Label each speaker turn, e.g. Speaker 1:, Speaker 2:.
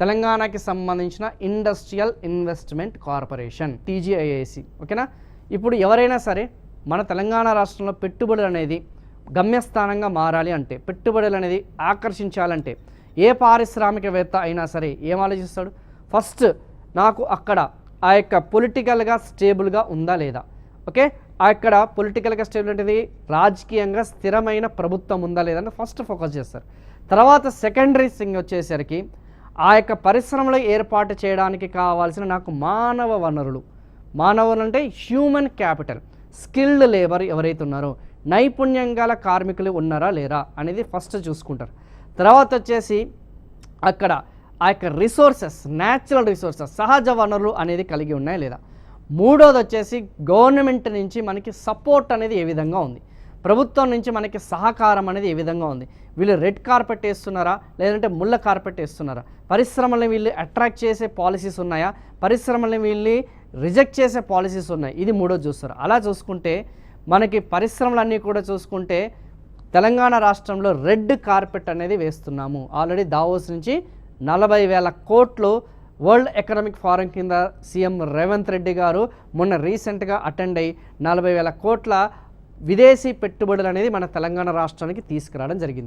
Speaker 1: తెలంగాణకి సంబంధించిన industrial investment corporation TGIIC. ఓకేనా. ఇప్పుడు ఎవరైనా సరే మన తెలంగాణ రాష్ట్రంలో పెట్టుబడులు అనేది గమ్యస్థానంగా మారాలి అంటే, పెట్టుబడులు అనేది ఆకర్షించాలంటే ఏ పారిశ్రామికవేత్త అయినా సరే ఏం ఆలోచిస్తాడు? ఫస్ట్ నాకు అక్కడ ఆ యొక్క పొలిటికల్గా స్టేబుల్గా ఉందా లేదా, ఓకే, అక్కడ పొలిటికల్గా స్టేబుల్ అనేది రాజకీయంగా స్థిరమైన ప్రభుత్వం ఉందా లేదా అని ఫస్ట్ ఫోకస్ చేస్తారు. తర్వాత సెకండరీ థింగ్ వచ్చేసరికి ఆ యొక్క పరిశ్రమలు ఏర్పాటు చేయడానికి కావాల్సిన నాకు మానవ వనరులు అంటే హ్యూమన్ క్యాపిటల్, స్కిల్డ్ లేబర్ ఎవరైతే ఉన్నారో నైపుణ్యం గల కార్మికులు ఉన్నారా లేరా అనేది ఫస్ట్ చూసుకుంటారు. తర్వాత వచ్చేసి అక్కడ ఆ యొక్క రిసోర్సెస్, న్యాచురల్ రిసోర్సెస్, సహజ వనరులు అనేది కలిగి ఉన్నాయా లేదా. మూడోది వచ్చేసి గవర్నమెంట్ నుంచి మనకి సపోర్ట్ అనేది ఏ విధంగా ఉంది, ప్రభుత్వం నుంచి మనకి సహకారం అనేది ఏ విధంగా ఉంది. వీళ్ళు రెడ్ కార్పెట్ వేస్తున్నారా లేదంటే ముళ్ళ కార్పెట్ వేస్తున్నారా, పరిశ్రమల్ని వీళ్ళు అట్రాక్ట్ చేసే పాలసీస్ ఉన్నాయా, పరిశ్రమల్ని వీళ్ళు రిజెక్ట్ చేసే పాలసీస్ ఉన్నాయి. ఇది మూడోది చూస్తారు. అలా చూసుకుంటే మనకి పరిశ్రమలన్నీ కూడా చూసుకుంటే తెలంగాణ రాష్ట్రంలో రెడ్ కార్పెట్ అనేది వేస్తున్నాము. ఆల్రెడీ దావోస్ నుంచి 40,000 కోట్లు వరల్డ్ ఎకనామిక్ ఫోరం కింద సీఎం రేవంత్ రెడ్డి గారు మొన్న రీసెంట్గా అటెండ్ అయ్యి 40,000 కోట్ల విదేశీ పెట్టుబడులు అనేది మన తెలంగాణ రాష్ట్రానికి తీసుకురావడం జరిగింది.